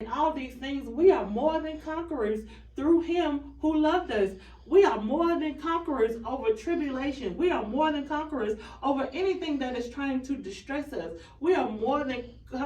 all these things, we are more than conquerors through him who loved us. We are more than conquerors over tribulation. We are more than conquerors over anything that is trying to distress us. We are more than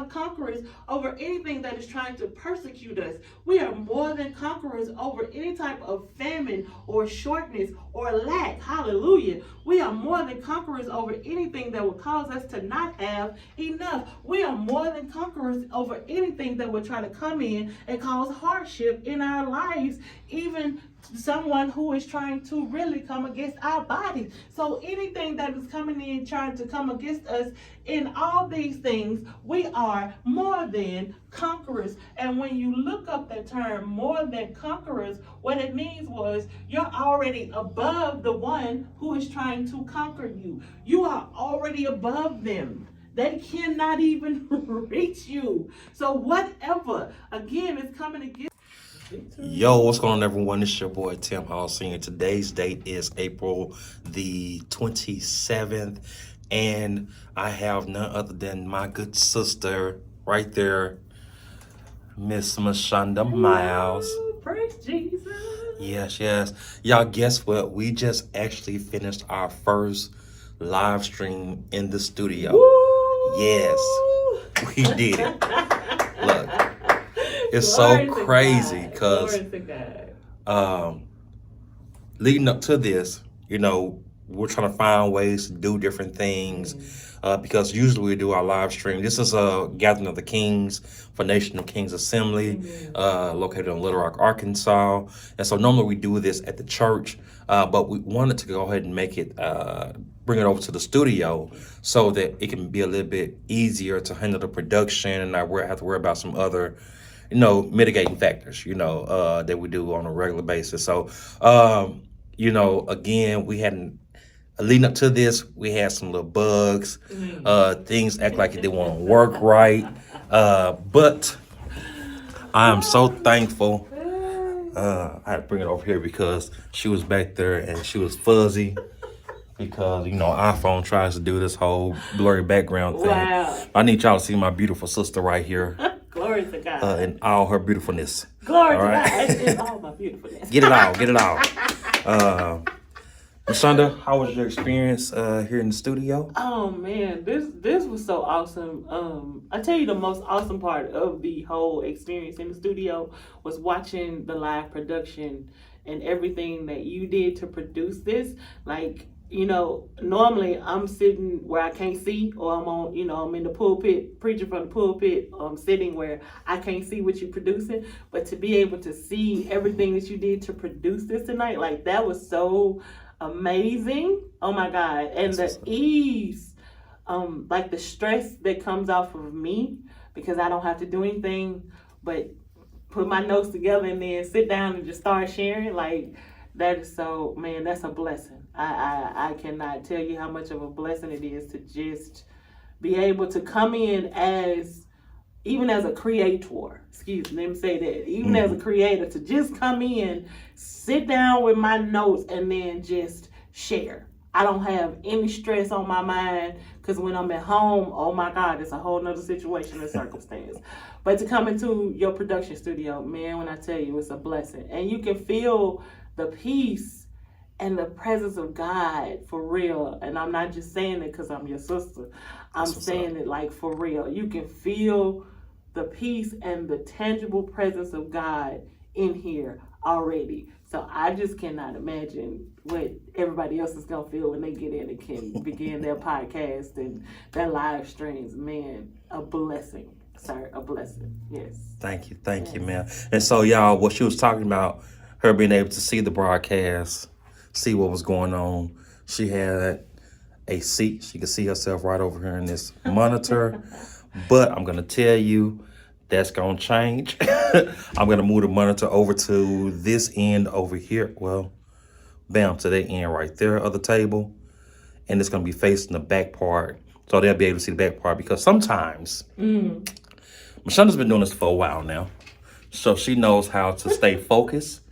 conquerors over anything that is trying to persecute us. We are more than conquerors over any type of famine or shortness or lack. Hallelujah. We are more than conquerors over anything that will cause us to not have enough. We are more than conquerors over anything that will try to come in and cause hardship in our lives, even someone who is trying to really come against our bodies. So anything that is coming in trying to come against us, in all these things, we are more than conquerors. And when you look up that term, more than conquerors, what it means was you're already above the one who is trying to conquer you. You are already above them. They cannot even reach you. So whatever, again, is coming against. Yo, what's going on, everyone? It's your boy Tim Hall Senior. Today's date is April the 27th, and I have none other than my good sister right there, Miss Mashonda Miles. Praise Jesus. Yes. Y'all, guess what? We just actually finished our first live stream in the studio. Woo! Yes, we did it. Look. It's so crazy because leading up to this, we're trying to find ways to do different things because usually we do our live stream. This is a Gathering of the Kings for Nation of Kings Assembly located in Little Rock, Arkansas. And so normally we do this at the church, but we wanted to go ahead and make it, bring it over to the studio so that it can be a little bit easier to handle the production and not have to worry about some other mitigating factors, that we do on a regular basis. So, again, we hadn't, leading up to this, we had some little bugs, things act like it didn't want to work right. But I am so thankful. I had to bring it over here because she was back there and she was fuzzy. Because, iPhone tries to do this whole blurry background thing. Wow. I need y'all to see my beautiful sister right here. Glory to God. In all her beautifulness. Glory to God. In all my beautifulness. Get it all. Mashonda, how was your experience here in the studio? Oh man, this was so awesome. I tell you, the most awesome part of the whole experience in the studio was watching the live production and everything that you did to produce this. Like, normally I'm sitting where I can't see, or I'm on, I'm in the pulpit, preaching from the pulpit, sitting where I can't see what you're producing. But to be able to see everything that you did to produce this tonight, like, that was so amazing. Oh my God. And the ease, like the stress that comes off of me, because I don't have to do anything but put my notes together and then sit down and just start sharing. Like, that is so, man, that's a blessing. I cannot tell you how much of a blessing it is to just be able to come in even as a creator, let me say that, even as a creator, to just come in, sit down with my notes and then just share. I don't have any stress on my mind, because when I'm at home, oh my God, it's a whole nother situation and circumstance. But to come into your production studio, man, when I tell you, it's a blessing. And you can feel the peace and the presence of God for real. And I'm not just saying it because I'm your sister. I'm saying it like for real. You can feel the peace and the tangible presence of God in here already. So I just cannot imagine what everybody else is going to feel when they get in and can begin their podcast and their live streams. Man, a blessing, sir, a blessing. Yes. Thank you, man. And so, y'all, what she was talking about, her being able to see the broadcast, see what was going on. She had a seat. She could see herself right over here in this monitor. But I'm going to tell you, that's going to change. I'm going to move the monitor over to this end over here. Well, bam, to that end right there of the table. And it's going to be facing the back part. So they'll be able to see the back part, because sometimes, Mashonda's been doing this for a while now. So she knows how to stay focused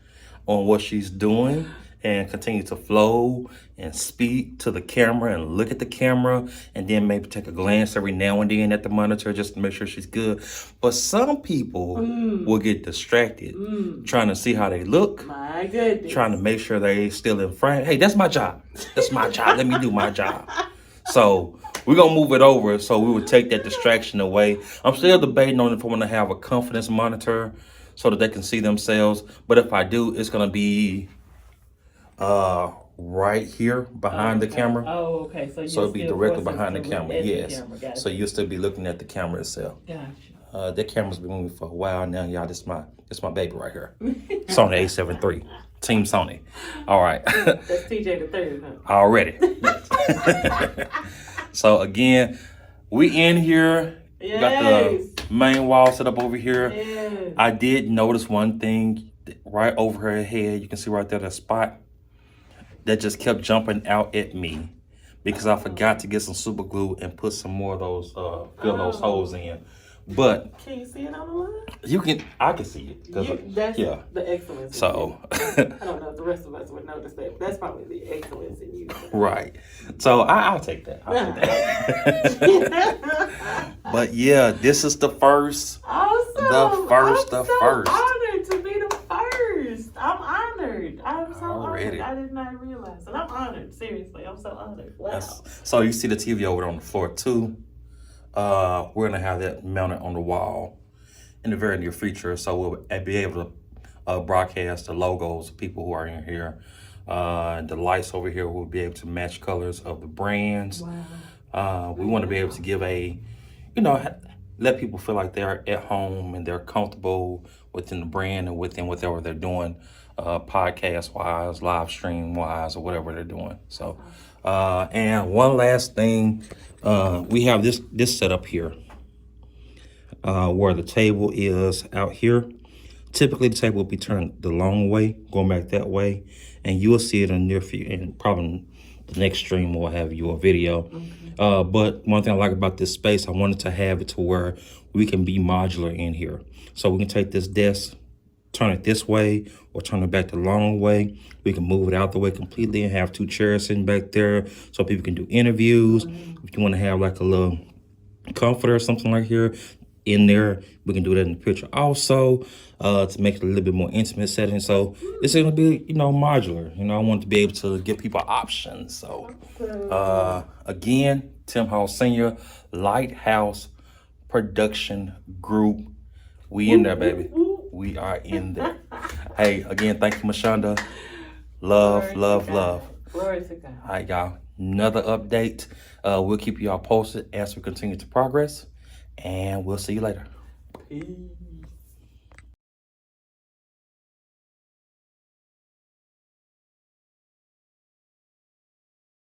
on what she's doing and continue to flow and speak to the camera and look at the camera and then maybe take a glance every now and then at the monitor just to make sure she's good. But some people will get distracted trying to see how they look. My goodness. Trying to make sure they still in frame. Hey, that's my job. That's my job. Let me do my job. So we're going to move it over so we would take that distraction away. I'm still debating on if I want to have a confidence monitor so that they can see themselves. But if I do, it's going to be right here behind the camera. Oh, okay. So it'll be directly behind the camera. Yes. Gotcha. So you'll still be looking at the camera itself. Gotcha. That camera's been moving for a while now, y'all. This my baby right here. Sony A7 III. Team Sony. All right. That's TJ the third, huh? Already. So again, we in here. Yes. Got the main wall set up over here. Yes. I did notice one thing right over her head. You can see right there that spot that just kept jumping out at me because I forgot to get some super glue and put some more of those fill those holes in. But can you see it on the line? I can see it. That's the excellence. So I don't know if the rest of us would notice that. That's probably the excellence in you. Right. So I'll take that. But yeah, this is the first. Awesome. I'm so honored to be the first. I'm honored. I'm so Already. honored. I did not realize. And I'm honored. Seriously, I'm so honored. Wow. So you see the TV over there on the floor too. We're gonna have that mounted on the wall in the very near future, so we'll be able to broadcast the logos of people who are in here. The lights over here will be able to match colors of the brands. Wow. We want to be able to give let people feel like they're at home and they're comfortable within the brand and within whatever they're doing, podcast wise, live stream wise, or whatever they're doing. So, and one last thing. We have this set up here where the table is out here. Typically, the table will be turned the long way, going back that way, and you will see it in near future, and probably the next stream will have your video. Okay. But one thing I like about this space, I wanted to have it to where we can be modular in here. So we can take this desk, turn it this way, or turn it back the long way. We can move it out the way completely and have 2 chairs sitting back there so people can do interviews. If you want to have like a little comforter or something like here in there, we can do that in the picture also to make it a little bit more intimate setting. So it's going to be, modular. I want to be able to give people options. So again, Tim Hall Sr., Lighthouse Production Group. We in there, baby. We are in there. Hey, again, thank you, Mashonda. Love. Glory to God. All right, y'all. Another update. We'll keep y'all posted as we continue to progress. And we'll see you later. Peace.